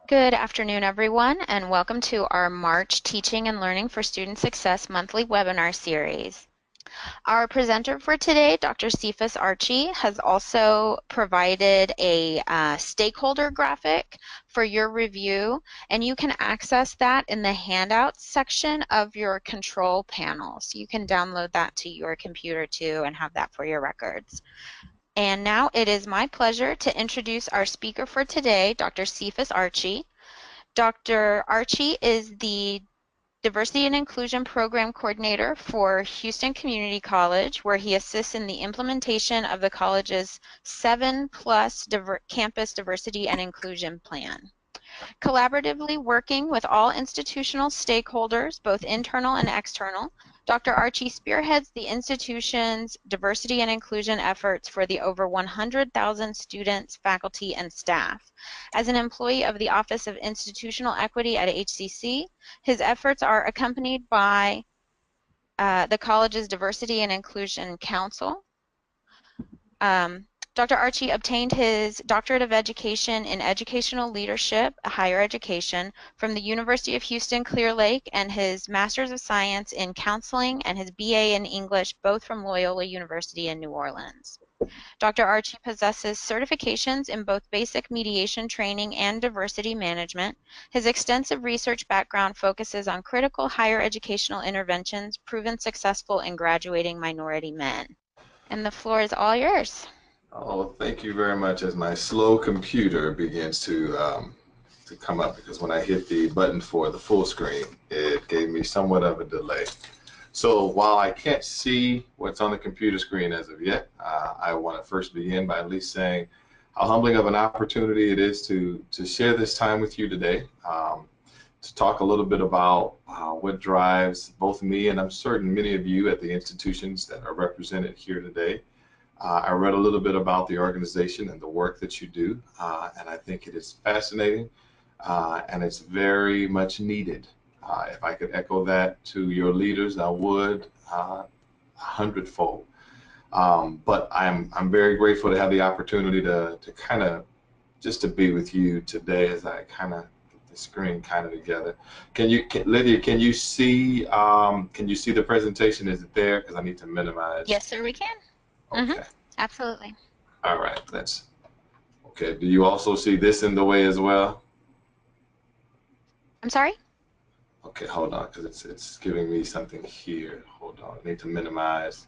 Good afternoon, everyone, and welcome to our March Teaching and Learning for Student Success monthly webinar series. Our presenter for today, Dr. Cephas Archie, has also provided a stakeholder graphic for your review, and you can access that in the handouts section of your control panel. So you can download that to your computer too and have that for your records. And now it is my pleasure to introduce our speaker for today, Dr. Cephas Archie. Dr. Archie is the Diversity and Inclusion Program Coordinator for Houston Community College, where he assists in the implementation of the college's 7+ campus diversity and inclusion plan. Collaboratively working with all institutional stakeholders, both internal and external, Dr. Archie spearheads the institution's diversity and inclusion efforts for the over 100,000 students, faculty, and staff. As an employee of the Office of Institutional Equity at HCC, his efforts are accompanied by the college's Diversity and Inclusion Council. Dr. Archie obtained his Doctorate of Education in Educational Leadership, Higher Education, from the University of Houston Clear Lake, and his Master's of Science in Counseling and his BA in English, both from Loyola University in New Orleans. Dr. Archie possesses certifications in both basic mediation training and diversity management. His extensive research background focuses on critical higher educational interventions proven successful in graduating minority men. And the floor is all yours. Oh, thank you very much. As my slow computer begins to come up, because when I hit the button for the full screen, it gave me somewhat of a delay. So while I can't see what's on the computer screen as of yet, I want to first begin by at least saying how humbling of an opportunity it is to share this time with you today, to talk a little bit about what drives both me and I'm certain many of you at the institutions that are represented here today. I read a little bit about the organization and the work that you do, and I think it is fascinating, and it's very much needed. If I could echo that to your leaders, I would, 100-fold. But I'm very grateful to have the opportunity to kind of just to be with you today as I kind of get the screen kind of together. Lydia, can you see the presentation? Is it there? Because I need to minimize. Yes, sir, we can. Okay. Absolutely. All right. Okay. Do you also see this in the way as well? I'm sorry? Okay, hold on, because it's giving me something here. Hold on. I need to minimize.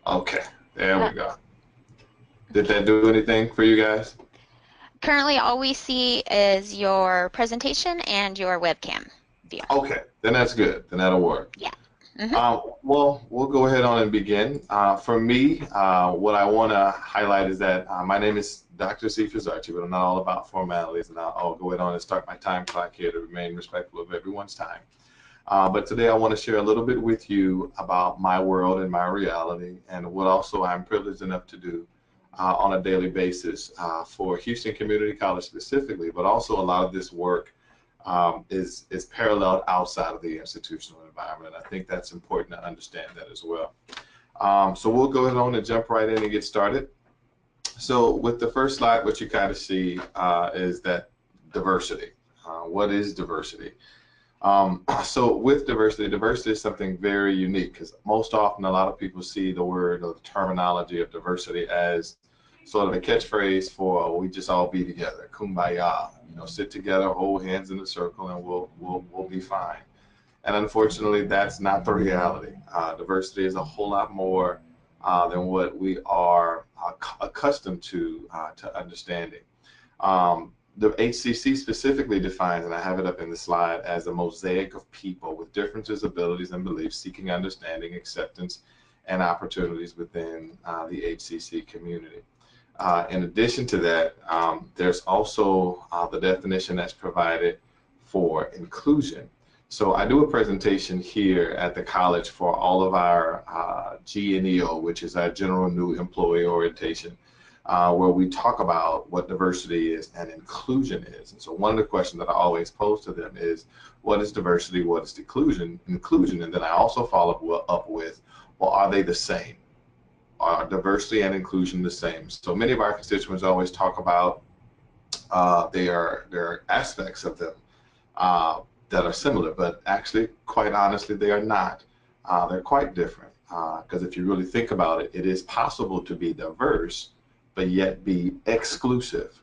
Okay. There we go. Did that do anything for you guys? Currently, all we see is your presentation and your webcam view. Okay. Then that's good. Then that'll work. Yeah. Well, we'll go ahead on and begin. For me, what I want to highlight is that my name is Dr. Cephas Archie, but I'm not all about formalities, and I'll go ahead on and start my time clock here to remain respectful of everyone's time. But today I want to share a little bit with you about my world and my reality, and what also I'm privileged enough to do on a daily basis for Houston Community College specifically, but also a lot of this work is paralleled outside of the institutional environment. I think that's important to understand that as well. So we'll go ahead on and jump right in and get started. So with the first slide, what you kind of see is that diversity. What is diversity? So with diversity is something very unique, because most often a lot of people see the word or the terminology of diversity as sort of a catchphrase for we just all be together, kumbaya, sit together, hold hands in a circle, and we'll be fine. And unfortunately, that's not the reality. Diversity is a whole lot more than what we are accustomed to understanding. The HCC specifically defines, and I have it up in the slide, as a mosaic of people with differences, abilities, and beliefs seeking understanding, acceptance, and opportunities within the HCC community. In addition to that, there's also the definition that's provided for inclusion. So I do a presentation here at the college for all of our GNEO, which is our General New Employee Orientation, where we talk about what diversity is and inclusion is. And so one of the questions that I always pose to them is, what is diversity? What is inclusion? And then I also follow up with, well, are they the same? Are diversity and inclusion the same? So many of our constituents always talk about there are aspects of them that are similar, but actually, quite honestly, they are not. They're quite different. Because if you really think about it, it is possible to be diverse, but yet be exclusive.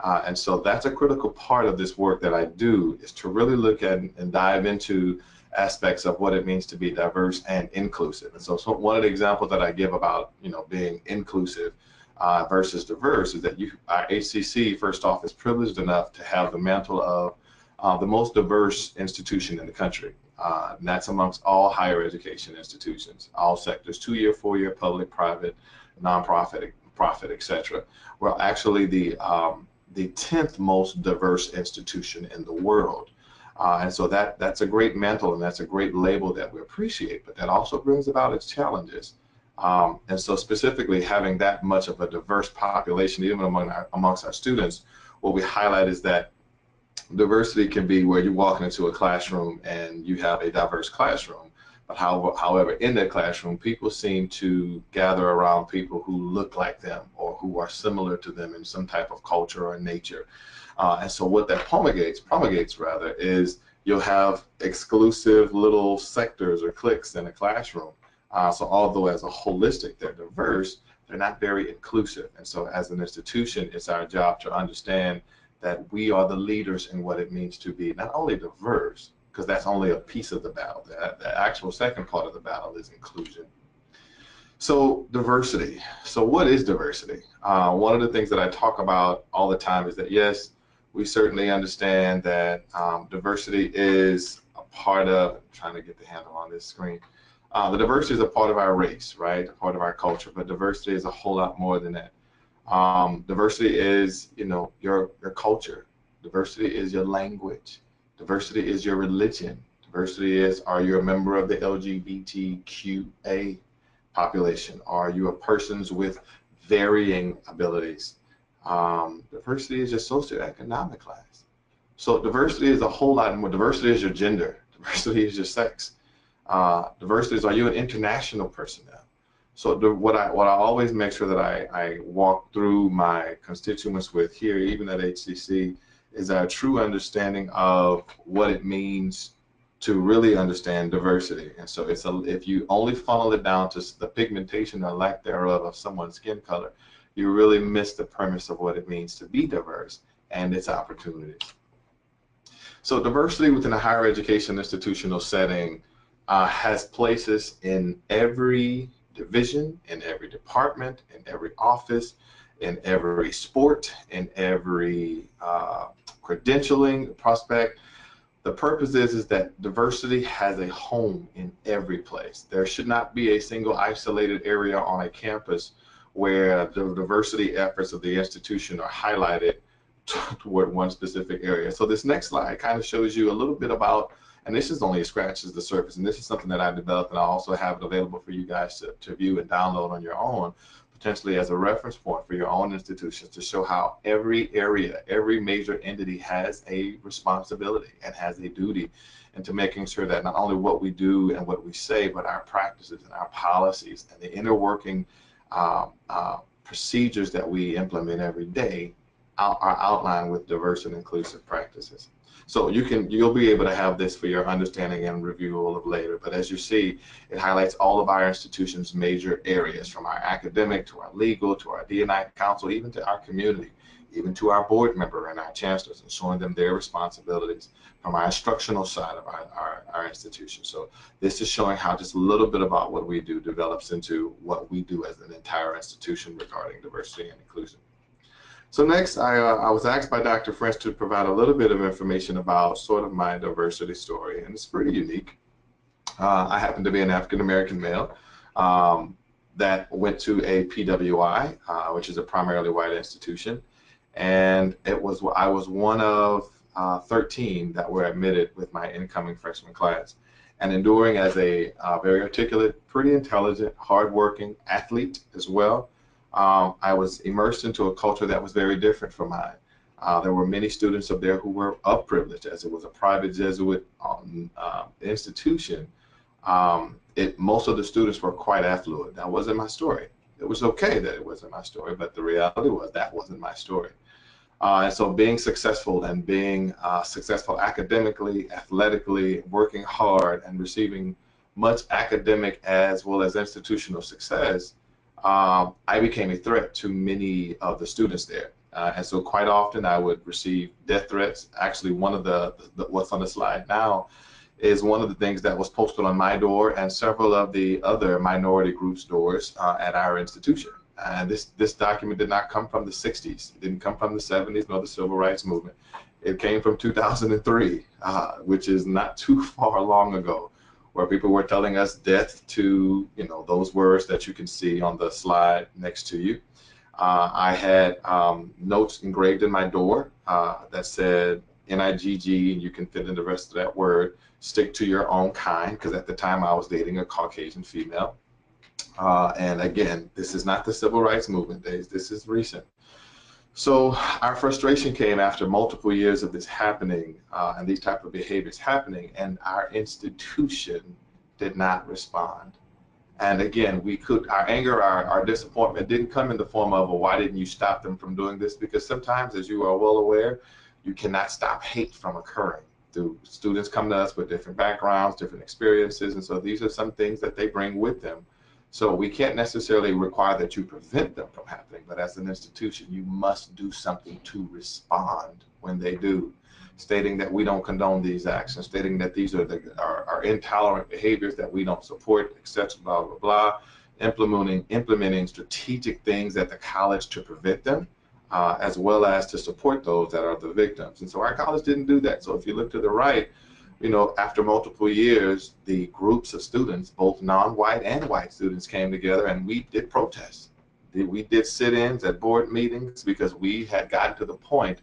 And so that's a critical part of this work that I do, is to really look at and dive into aspects of what it means to be diverse and inclusive. And so one of the examples that I give about, being inclusive versus diverse is that our HCC, first off, is privileged enough to have the mantle of the most diverse institution in the country. And that's amongst all higher education institutions, all sectors, 2-year, 4-year, public, private, nonprofit, profit, etc. We're actually the 10th most diverse institution in the world. And so that's a great mantle, and that's a great label that we appreciate, but that also brings about its challenges. And so specifically having that much of a diverse population, even amongst our students, what we highlight is that diversity can be where you walk into a classroom and you have a diverse classroom, but however, in that classroom, people seem to gather around people who look like them or who are similar to them in some type of culture or nature. And so what that promulgates rather, is you'll have exclusive little sectors or cliques in a classroom. So although as a holistic they're diverse, they're not very inclusive. And so as an institution, it's our job to understand that we are the leaders in what it means to be not only diverse, because that's only a piece of the battle. The actual second part of the battle is inclusion. So diversity. So what is diversity? One of the things that I talk about all the time is that, yes, we certainly understand that diversity is a part of, I'm trying to get the handle on this screen. The diversity is a part of our race, right? A part of our culture, but diversity is a whole lot more than that. Diversity is, your culture. Diversity is your language. Diversity is your religion. Diversity is, are you a member of the LGBTQA population? Are you a persons with varying abilities? Diversity is your socioeconomic class. So diversity is a whole lot more. Diversity is your gender. Diversity is your sex. Diversity is, are you an international person now? So what I always make sure that I walk through my constituents with here, even at HCC, is our true understanding of what it means to really understand diversity. And so if you only funnel it down to the pigmentation or lack thereof of someone's skin color, you really miss the premise of what it means to be diverse and its opportunities. So diversity within a higher education institutional setting has places in every division, in every department, in every office, in every sport, in every credentialing prospect. The purpose is that diversity has a home in every place. There should not be a single isolated area on a campus where the diversity efforts of the institution are highlighted toward one specific area. So this next slide kind of shows you a little bit about, and this is only scratches the surface, and this is something that I developed, and I also have it available for you guys to view and download on your own, potentially as a reference point for your own institutions, to show how every area, every major entity has a responsibility and has a duty into making sure that not only what we do and what we say, but our practices and our policies and the inner working procedures that we implement every day are outlined with diverse and inclusive practices. So you'll be able to have this for your understanding and review all of later. But as you see, it highlights all of our institutions' major areas, from our academic to our legal to our D&I council, even to our community, even to our board member and our chancellors, and showing them their responsibilities from our instructional side of our institution. So this is showing how just a little bit about what we do develops into what we do as an entire institution regarding diversity and inclusion. So next, I was asked by Dr. French to provide a little bit of information about sort of my diversity story, and it's pretty unique. I happen to be an African-American male that went to a PWI, which is a primarily white institution, and I was one of 13 that were admitted with my incoming freshman class. And enduring as a very articulate, pretty intelligent, hardworking athlete as well, I was immersed into a culture that was very different from mine. There were many students up there who were of privilege, as it was a private Jesuit institution. Most of the students were quite affluent. That wasn't my story. It was okay that it wasn't my story, but the reality was that wasn't my story. And so being successful and being successful academically, athletically, working hard and receiving much academic as well as institutional success, I became a threat to many of the students there. And so quite often I would receive death threats. Actually, one of the what's on the slide now is one of the things that was posted on my door and several of the other minority groups' doors at our institution. And this document did not come from the 60s. It didn't come from the 70s nor the civil rights movement. It came from 2003, which is not too far long ago, where people were telling us death to, those words that you can see on the slide next to you. I had notes engraved in my door that said NIGG, and you can fit in the rest of that word, stick to your own kind, because at the time I was dating a Caucasian female. And again, this is not the civil rights movement days, this is recent. So our frustration came after multiple years of this happening and these type of behaviors happening, and our institution did not respond. And again, our anger, our disappointment didn't come in the form of, well, why didn't you stop them from doing this? Because sometimes, as you are well aware, you cannot stop hate from occurring. Students come to us with different backgrounds, different experiences, and so these are some things that they bring with them. So we can't necessarily require that you prevent them from happening, but as an institution, you must do something to respond when they do, stating that we don't condone these actions, stating that these are our intolerant behaviors that we don't support, etc., blah, blah, blah, implementing strategic things at the college to prevent them, as well as to support those that are the victims. And so our college didn't do that. So if you look to the right, after multiple years, the groups of students, both non-white and white students, came together and we did protests. We did sit-ins at board meetings because we had gotten to the point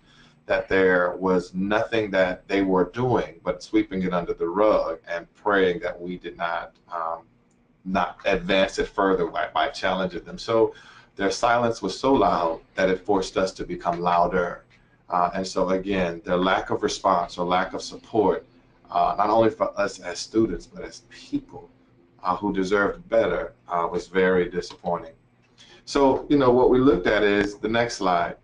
that there was nothing that they were doing but sweeping it under the rug and praying that we did not advance it further by challenging them. So their silence was so loud that it forced us to become louder. And so again, their lack of response or lack of support, not only for us as students, but as people who deserved better, was very disappointing. So, what we looked at is the next slide.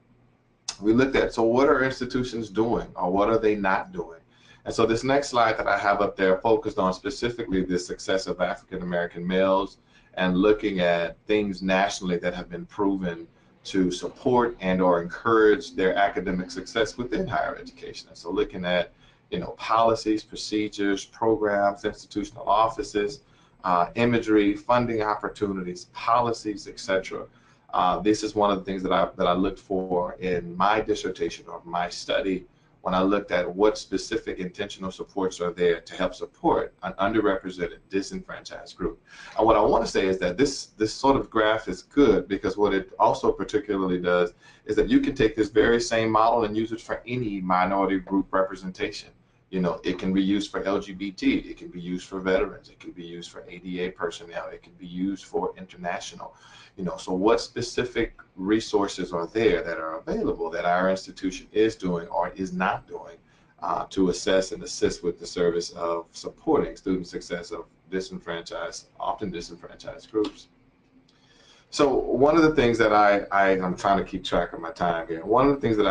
We looked at, so what are institutions doing or what are they not doing? And so this next slide that I have up there focused on specifically the success of African American males and looking at things nationally that have been proven to support and or encourage their academic success within higher education. And so looking at policies, procedures, programs, institutional offices, imagery, funding opportunities, policies, etc. This is one of the things that I looked for in my dissertation or my study when I looked at what specific intentional supports are there to help support an underrepresented, disenfranchised group. And what I want to say is that this sort of graph is good because what it also particularly does is that you can take this very same model and use it for any minority group representation. It can be used for LGBT, it can be used for veterans, it can be used for ADA personnel, it can be used for international. So what specific resources are there that are available that our institution is doing or is not doing to assess and assist with the service of supporting student success of often disenfranchised groups. So one of the things that I'm trying to keep track of my time here. One of the things that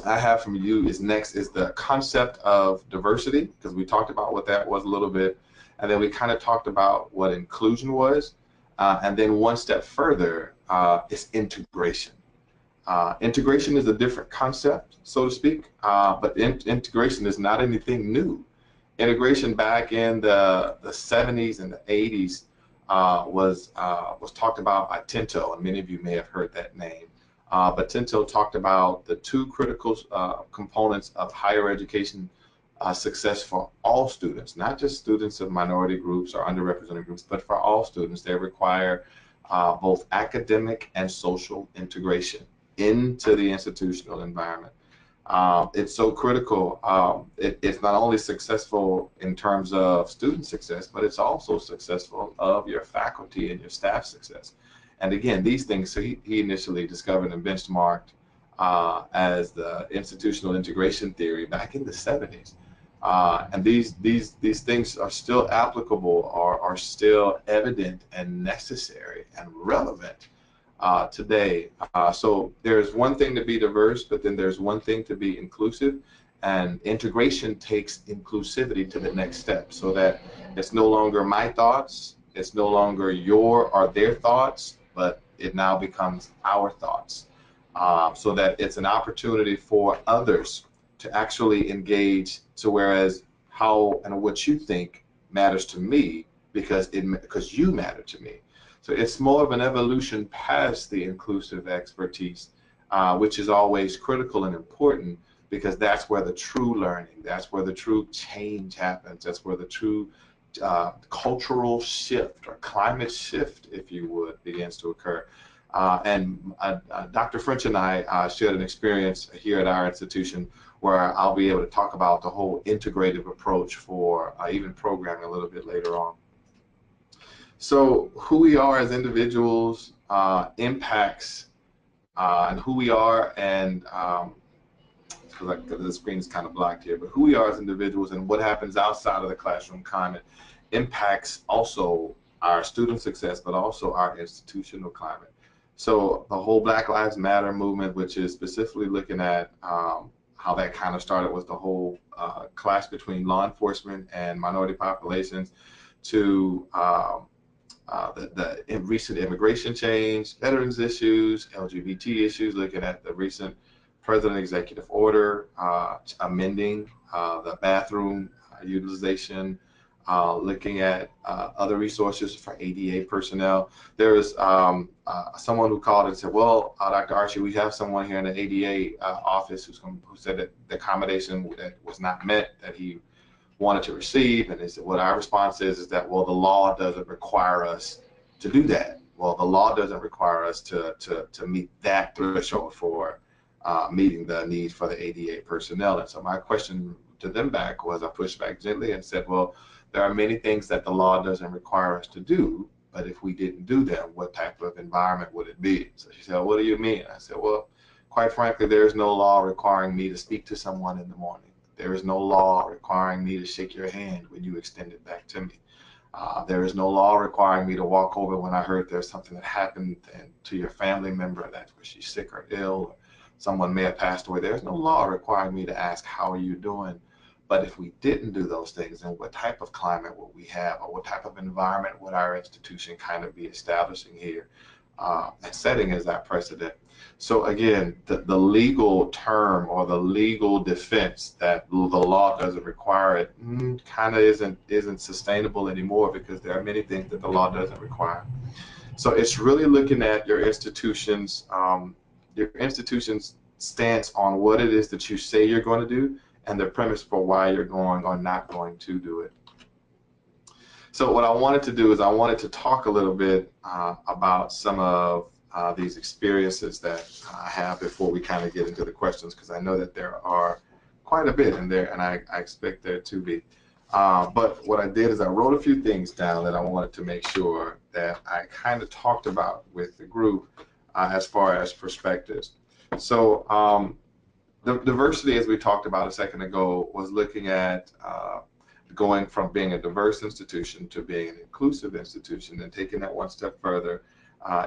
I have from you is the concept of diversity, because we talked about what that was a little bit, and then we kind of talked about what inclusion was, and then one step further is integration. Integration is a different concept, so to speak, but integration is not anything new. Integration back in the 70s and the 80s was talked about by Tinto, and many of you may have heard that name. But Tinto talked about the two critical components of higher education success for all students, not just students of minority groups or underrepresented groups, but for all students. They require both academic and social integration into the institutional environment. It's so critical. It's not only successful in terms of student success, but it's also successful of your faculty and your staff success. And again, these things, so he initially discovered and benchmarked as the institutional integration theory back in the 70s. And these things are still applicable or are still evident and necessary and relevant today. So there's one thing to be diverse, but then there's one thing to be inclusive. And integration takes inclusivity to the next step so that it's no longer my thoughts, it's no longer your or their thoughts, but it now becomes our thoughts. So that it's an opportunity for others to actually engage. So whereas how and what you think matters to me because you matter to me. So it's more of an evolution past the inclusive expertise, which is always critical and important because that's where the true learning, that's where the true change happens, that's where the true cultural shift or climate shift, if you would, begins to occur. Dr. French and I shared an experience here at our institution where I'll be able to talk about the whole integrative approach for even programming a little bit later on. So who we are as individuals impacts and who we are and because the screen is kind of blocked here, but who we are as individuals and what happens outside of the classroom climate impacts also our student success, but also our institutional climate. So the whole Black Lives Matter movement, which is specifically looking at how that kind of started was the whole clash between law enforcement and minority populations to the recent immigration change, veterans issues, LGBT issues, looking at the recent president executive order amending the bathroom utilization, looking at other resources for ADA personnel. There was someone who called and said, well, Dr. Archie, we have someone here in the ADA office who said that the accommodation that was not met that he wanted to receive. And they said, what our response is that, well, the law doesn't require us to do that. Well, the law doesn't require us to meet that threshold for meeting the need for the ADA personnel. And so my question to them back was, I pushed back gently and said, well, there are many things that the law doesn't require us to do, but if we didn't do them, what type of environment would it be? So she said, what do you mean? I said, well, quite frankly, there is no law requiring me to speak to someone in the morning. There is no law requiring me to shake your hand when you extend it back to me. There is no law requiring me to walk over when I heard there's something that happened to your family member, that's where she's sick or ill, or someone may have passed away. There's no law requiring me to ask, how are you doing? But if we didn't do those things, then what type of climate would we have, or what type of environment would our institution kind of be establishing here and setting as that precedent? So again, the legal term or the legal defense that the law doesn't require it kind of isn't sustainable anymore because there are many things that the law doesn't require. So it's really looking at your institution's stance on what it is that you say you're going to do and the premise for why you're going or not going to do it. So what I wanted to do is I wanted to talk a little bit about some of these experiences that I have before we kind of get into the questions, because I know that there are quite a bit in there and I expect there to be. But what I did is I wrote a few things down that I wanted to make sure that I kind of talked about with the group as far as perspectives. So the diversity, as we talked about a second ago, was looking at going from being a diverse institution to being an inclusive institution and taking that one step further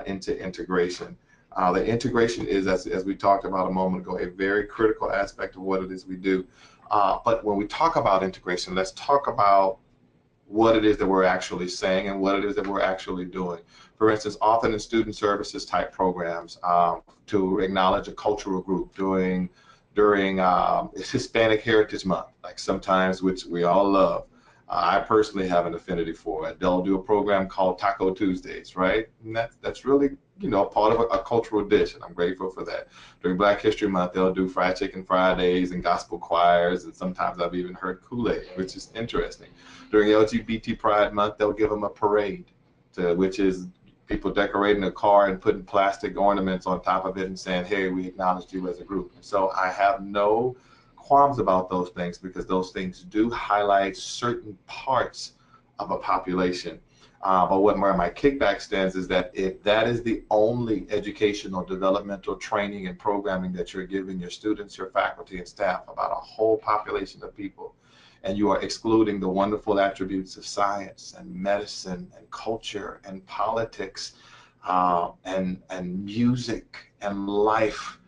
into integration. The integration is, as we talked about a moment ago, a very critical aspect of what it is we do. But when we talk about integration, let's talk about what it is that we're actually saying and what it is that we're actually doing. For instance, often in student services type programs, to acknowledge a cultural group during Hispanic Heritage Month, like sometimes, which we all love. I personally have an affinity for it. They'll do a program called Taco Tuesdays, right? And that's really, part of a cultural dish, and I'm grateful for that. During Black History Month, they'll do fried chicken Fridays and gospel choirs, and sometimes I've even heard Kool-Aid, which is interesting. During LGBT Pride Month, they'll give them a parade, which is people decorating a car and putting plastic ornaments on top of it and saying, hey, we acknowledge you as a group. And so I have no qualms about those things because those things do highlight certain parts of a population. But where my kickback stands is that if that is the only educational, developmental training and programming that you're giving your students, your faculty, and staff about a whole population of people, and you are excluding the wonderful attributes of science and medicine and culture and politics, and music and life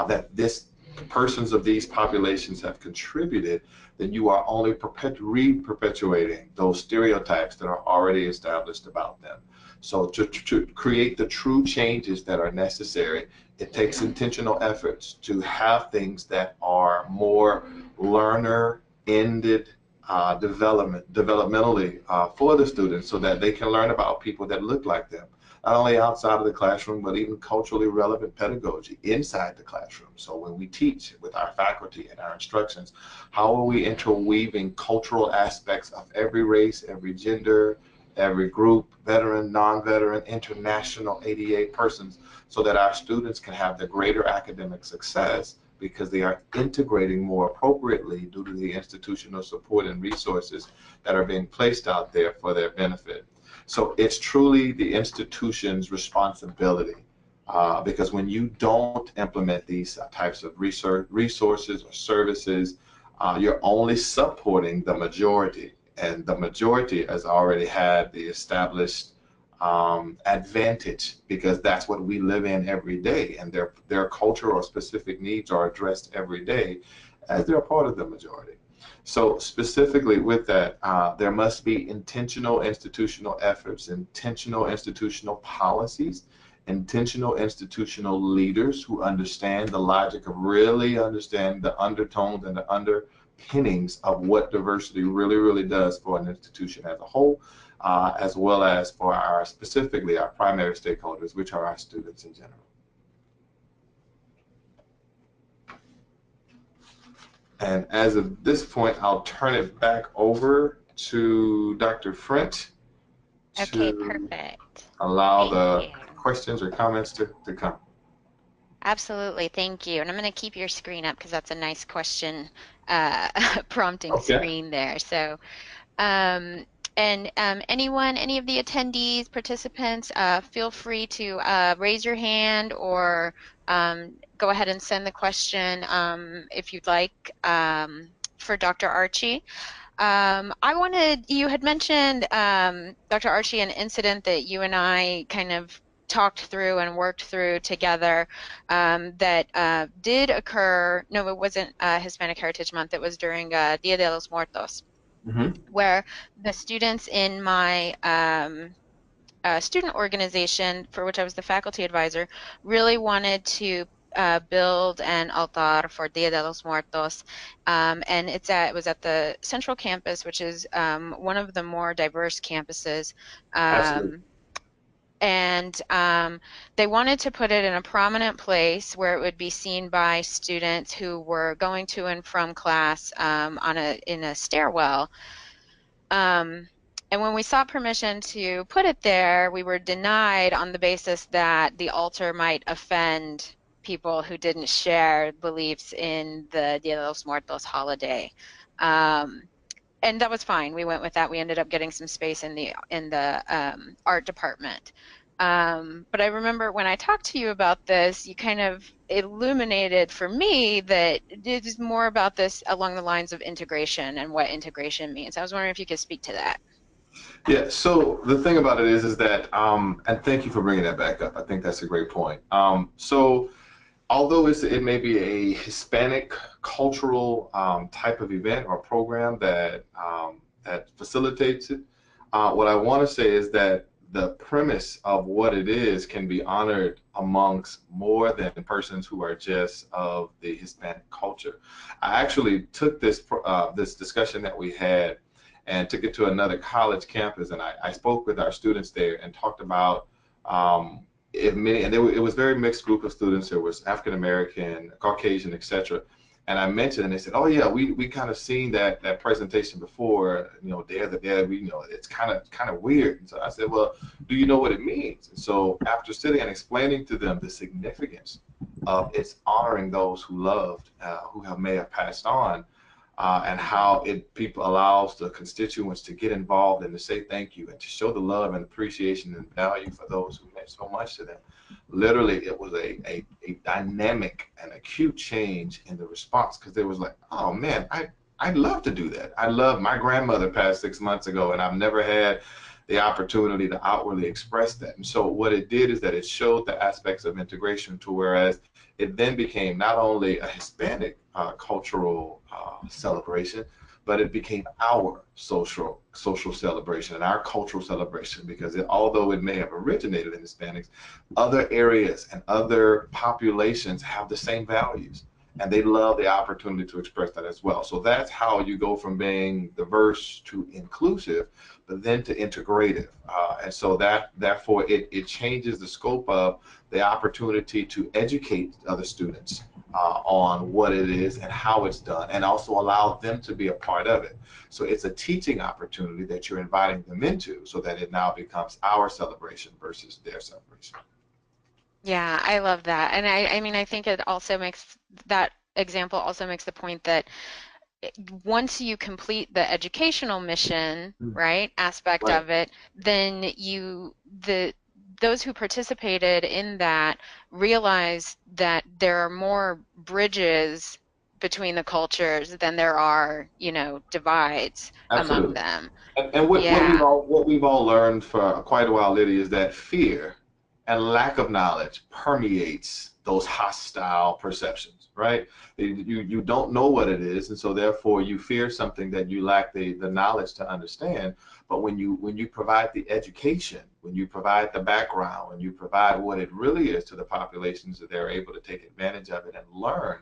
that this persons of these populations have contributed, then you are only re-perpetuating those stereotypes that are already established about them. So to create the true changes that are necessary, it takes intentional efforts to have things that are more learner-ended developmentally for the students, so that they can learn about people that look like them, not only outside of the classroom, but even culturally relevant pedagogy inside the classroom. So when we teach with our faculty and our instructions, how are we interweaving cultural aspects of every race, every gender, every group, veteran, non-veteran, international, ADA persons, so that our students can have the greater academic success because they are integrating more appropriately due to the institutional support and resources that are being placed out there for their benefit. So it's truly the institution's responsibility, because when you don't implement these types of resources or services, you're only supporting the majority, and the majority has already had the established advantage, because that's what we live in every day, and their culture or specific needs are addressed every day as they're a part of the majority. So specifically with that, there must be intentional institutional efforts, intentional institutional policies, intentional institutional leaders who understand the logic of really understand the undertones and the underpinnings of what diversity really, really does for an institution as a whole, as well as for our specifically our primary stakeholders, which are our students in general. And as of this point, I'll turn it back over to Dr. Frent Okay, to perfect. allow Thank the you. questions or comments to come. Absolutely, thank you. And I'm going to keep your screen up because that's a nice question prompting Okay. screen there. So, anyone, any of the attendees, participants, feel free to raise your hand or go ahead and send the question if you'd like for Dr. Archie. You had mentioned, Dr. Archie, an incident that you and I kind of talked through and worked through together that did occur. No, it wasn't Hispanic Heritage Month. It was during Dia de los Muertos, Mm-hmm. where the students in my student organization, for which I was the faculty advisor, really wanted to build an altar for Dia de los Muertos, and it was at the Central Campus, which is one of the more diverse campuses. Absolutely. Um, and they wanted to put it in a prominent place where it would be seen by students who were going to and from class in a stairwell. Um, and when we sought permission to put it there, we were denied on the basis that the altar might offend people who didn't share beliefs in the Dia de los Muertos holiday. Um, and that was fine. We went with that. We ended up getting some space in the art department. But I remember when I talked to you about this, you kind of illuminated for me that it is more about this along the lines of integration and what integration means. I was wondering if you could speak to that. Yeah, so the thing about it is that, and thank you for bringing that back up. I think that's a great point. So although it may be a Hispanic cultural type of event or program that facilitates it, what I want to say is that the premise of what it is can be honored amongst more than persons who are just of the Hispanic culture. I actually took this discussion that we had and took it to another college campus, and I spoke with our students there and talked about it was a very mixed group of students. There was African American, Caucasian, etc. And I mentioned, and they said, "Oh yeah, we kind of seen that presentation before. You know, Day of the Dead. We it's kind of weird." And so I said, "Well, do you know what it means?" And so after sitting and explaining to them the significance of its honoring those who loved, may have passed on, and how people allows the constituents to get involved and to say thank you and to show the love and appreciation and value for those who meant so much to them. Literally, it was a dynamic and acute change in the response, because they was like, oh man, I'd love to do that. My grandmother passed 6 months ago, and I've never had the opportunity to outwardly express that. And so what it did is that it showed the aspects of integration to whereas it then became not only a Hispanic cultural celebration, but it became our social celebration and our cultural celebration because although it may have originated in Hispanics, other areas and other populations have the same values and they love the opportunity to express that as well. So that's how you go from being diverse to inclusive, but then to integrative. And so therefore it changes the scope of the opportunity to educate other students on what it is and how it's done, and also allow them to be a part of it. So it's a teaching opportunity that you're inviting them into so that it now becomes our celebration versus their celebration. Yeah, I love that. And I mean, I think it also makes that example also makes the point that once you complete the educational mission, right, aspect Right. of it, then those who participated in that realize that there are more bridges between the cultures than there are, divides among Absolutely. them. And Yeah. what we've all learned for quite a while, Lydia, is that fear and lack of knowledge permeates those hostile perceptions, right? You don't know what it is, and so therefore you fear something that you lack the knowledge to understand. But when you provide the education, when you provide the background, when you provide what it really is to the populations that they're able to take advantage of it and learn,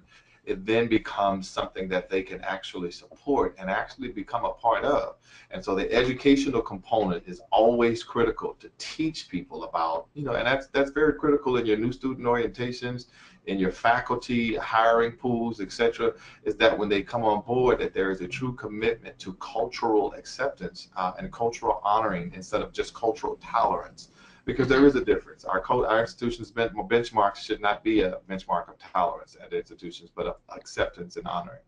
it then becomes something that they can actually support and actually become a part of. And so the educational component is always critical to teach people about, and that's very critical in your new student orientations, in your faculty hiring pools, etc. Is that when they come on board, that there is a true commitment to cultural acceptance and cultural honoring instead of just cultural tolerance. Because there is a difference. Our institutions' benchmarks should not be a benchmark of tolerance at institutions, but of acceptance and honoring.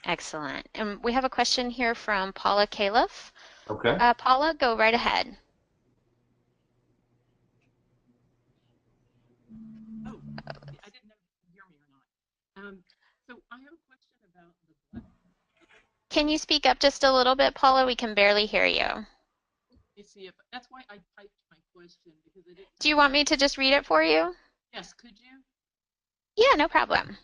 Excellent. And we have a question here from Paula Califf. Okay. Paula, go right ahead. Oh, I didn't know if you could hear me or not. So I have a question about the Black. Can you speak up just a little bit, Paula? We can barely hear you. Let me see if that's why I typed my question because I didn't Do know. you want me to just read it for you? Yes, could you? Yeah, no problem.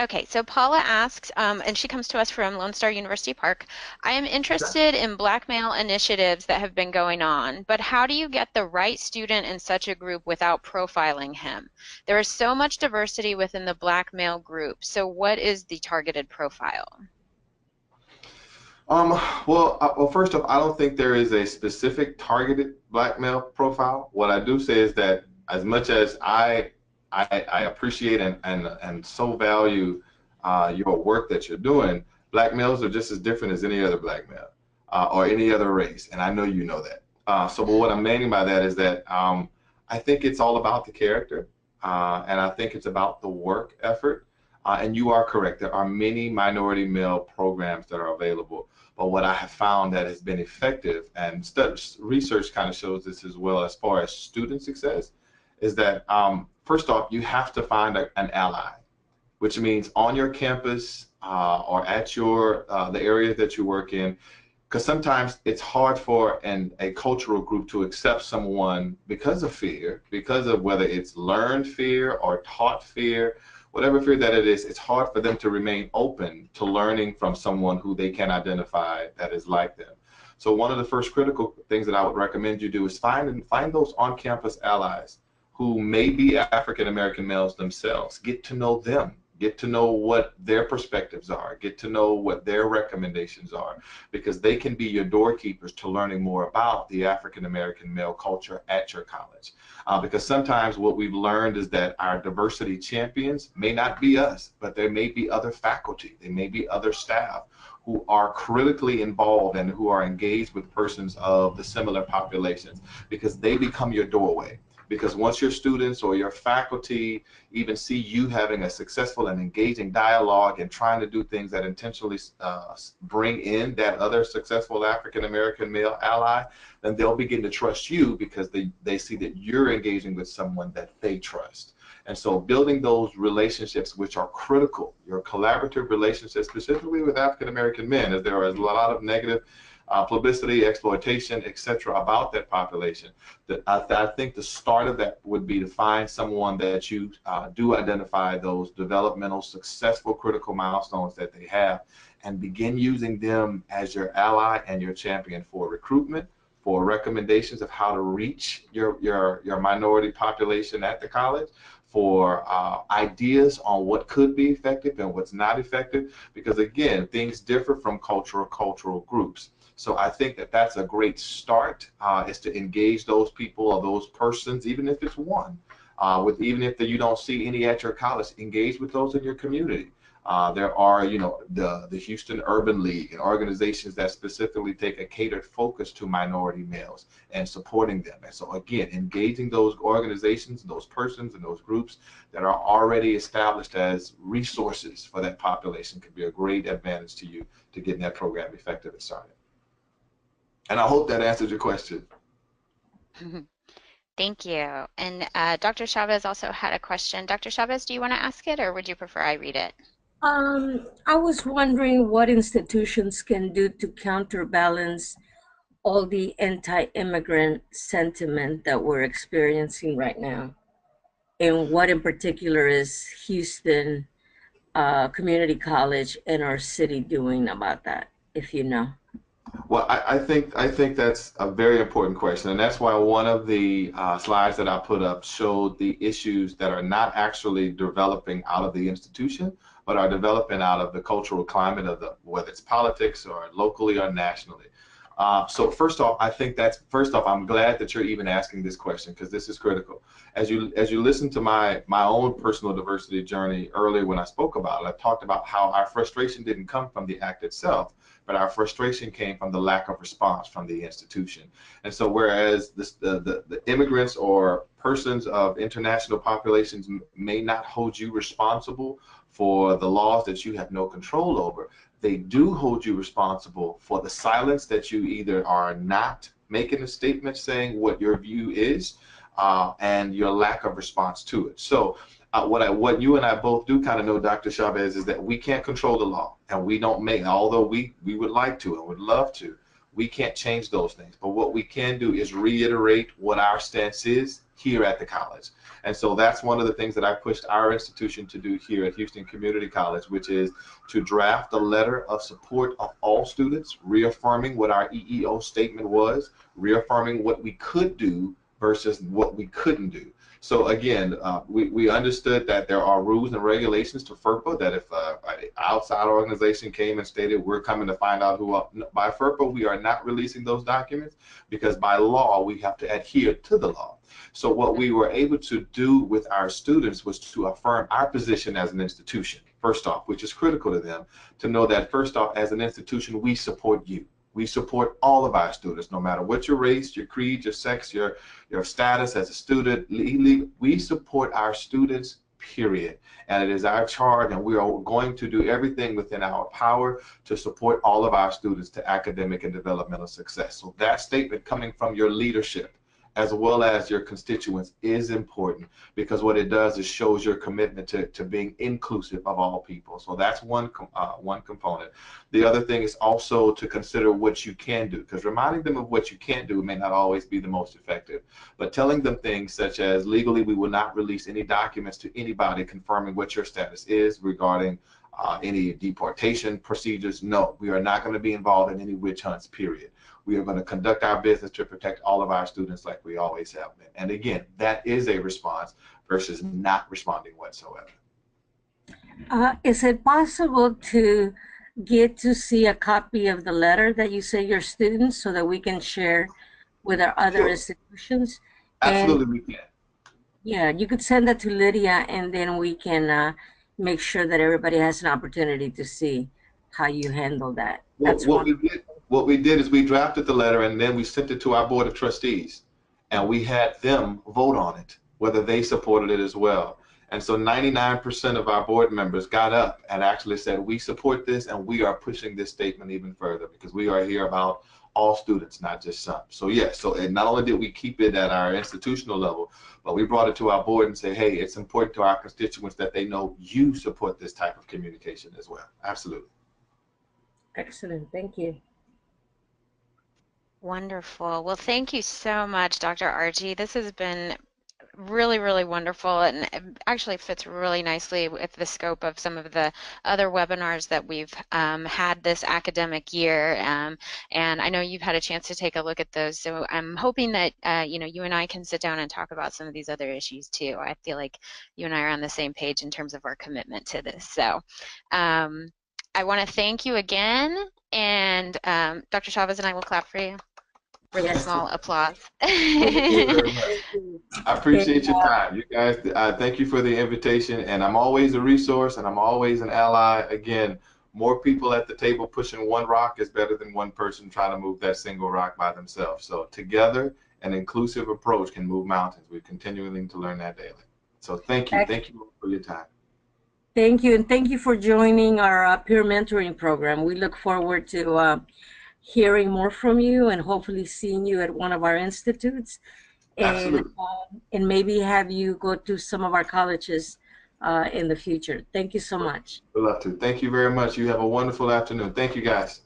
Okay, so Paula asks, and she comes to us from Lone Star University Park. I am interested in black male initiatives that have been going on, but how do you get the right student in such a group without profiling him? There is so much diversity within the black male group, so what is the targeted profile? Well, first off, I don't think there is a specific targeted black male profile. What I do say is that as much as I appreciate and so value your work that you're doing, black males are just as different as any other black male or any other race, and I know you know that. But what I'm meaning by that is that I think it's all about the character, and I think it's about the work effort. And you are correct. There are many minority male programs that are available. But what I have found that has been effective, and research kind of shows this as well as far as student success, is that first off, you have to find an ally, which means on your campus or at the areas that you work in, because sometimes it's hard for a cultural group to accept someone because of fear, because of whether it's learned fear or taught fear, whatever fear that it is, it's hard for them to remain open to learning from someone who they can identify that is like them. So one of the first critical things that I would recommend you do is find those on-campus allies who may be African American males themselves. Get to know them. Get to know what their perspectives are. Get to know what their recommendations are, because they can be your doorkeepers to learning more about the African American male culture at your college. Because sometimes what we've learned is that our diversity champions may not be us, but there may be other faculty, there may be other staff who are critically involved and who are engaged with persons of the similar populations, because they become your doorway. Because once your students or your faculty even see you having a successful and engaging dialogue and trying to do things that intentionally bring in that other successful African American male ally, then they'll begin to trust you because they see that you're engaging with someone that they trust. And so building those relationships, which are critical, your collaborative relationships, specifically with African American men, as there is a lot of negative publicity, exploitation, etc. about that population. I think the start of that would be to find someone that you do identify those developmental successful critical milestones that they have, and begin using them as your ally and your champion for recruitment, for recommendations of how to reach your minority population at the college, for ideas on what could be effective and what's not effective, because again, things differ from cultural groups. So I think that that's a great start, is to engage those people or those persons, even if it's one, even if you don't see any at your college, engage with those in your community. There are, the Houston Urban League and organizations that specifically take a catered focus to minority males and supporting them. And so again, engaging those organizations, those persons, and those groups that are already established as resources for that population could be a great advantage to you to getting that program effective and started. And I hope that answers your question. Thank you. And Dr. Chavez also had a question. Dr. Chavez, do you want to ask it, or would you prefer I read it? I was wondering what institutions can do to counterbalance all the anti-immigrant sentiment that we're experiencing right now, and what in particular is Houston Community College and our city doing about that, if you know? Well, I think that's a very important question, and that's why one of the slides that I put up showed the issues that are not actually developing out of the institution, but are developing out of the cultural climate of whether it's politics or locally or nationally. So first off, I'm glad that you're even asking this question, because this is critical. As you listen to my own personal diversity journey earlier when I spoke about it, I talked about how our frustration didn't come from the act itself, but our frustration came from the lack of response from the institution. And so whereas the immigrants or persons of international populations may not hold you responsible for the laws that you have no control over, they do hold you responsible for the silence that you either are not making a statement saying what your view is, and your lack of response to it. So what you and I both do kind of know, Dr. Chavez, is that we can't control the law, and we don't make, although we would like to and would love to, we can't change those things. But what we can do is reiterate what our stance is here at the college. And so that's one of the things that I pushed our institution to do here at Houston Community College, which is to draft a letter of support of all students, reaffirming what our EEO statement was, reaffirming what we could do versus what we couldn't do. So again, we understood that there are rules and regulations to FERPA, that if an outside organization came and stated we're coming to find out who, by FERPA, we are not releasing those documents, because by law we have to adhere to the law. So what we were able to do with our students was to affirm our position as an institution, first off, which is critical to them, to know that first off, as an institution, we support you. We support all of our students, no matter what your race, your creed, your sex, your status as a student. We support our students, period. And it is our charge, and we are going to do everything within our power to support all of our students to academic and developmental success. So that statement coming from your leadership, as well as your constituents, is important, because what it does is shows your commitment to being inclusive of all people. So that's one component. The other thing is also to consider what you can do, because reminding them of what you can't do may not always be the most effective. But telling them things such as, legally we will not release any documents to anybody confirming what your status is regarding any deportation procedures. No, we are not going to be involved in any witch hunts, period. We are going to conduct our business to protect all of our students like we always have been. And again, that is a response versus not responding whatsoever. Is it possible to get to see a copy of the letter that you say your students, so that we can share with our other Sure. institutions? Absolutely, And we can. yeah, you could send that to Lydia, and then we can make sure that everybody has an opportunity to see how you handle that. That's What we did is we drafted the letter, and then we sent it to our board of trustees, and we had them vote on it, whether they supported it as well. And so 99% of our board members got up and actually said, we support this, and we are pushing this statement even further, because we are here about all students, not just some. So yes, and not only did we keep it at our institutional level, but we brought it to our board and say, hey, it's important to our constituents that they know you support this type of communication as well. Absolutely. excellent. Thank you. Wonderful. Well, thank you so much, Dr. Archie. This has been really, really wonderful, and it actually fits really nicely with the scope of some of the other webinars that we've had this academic year. And I know you've had a chance to take a look at those, so I'm hoping that you and I can sit down and talk about some of these other issues too. I feel like you and I are on the same page in terms of our commitment to this. So I want to thank you again, and Dr. Chavez and I will clap for you with a Yes. small applause. Thank you very much. Thank you. I appreciate your time. You guys, thank you for the invitation. And I'm always a resource and I'm always an ally. Again, more people at the table pushing one rock is better than one person trying to move that single rock by themselves. So together, an inclusive approach can move mountains. We're continuing to learn that daily. So thank you. Thank you for your time. Thank you, and thank you for joining our peer mentoring program. We look forward to hearing more from you and hopefully seeing you at one of our institutes, Absolutely. and maybe have you go to some of our colleges in the future. Thank you so much. We'd love to. Thank you very much. You have a wonderful afternoon. Thank you, guys.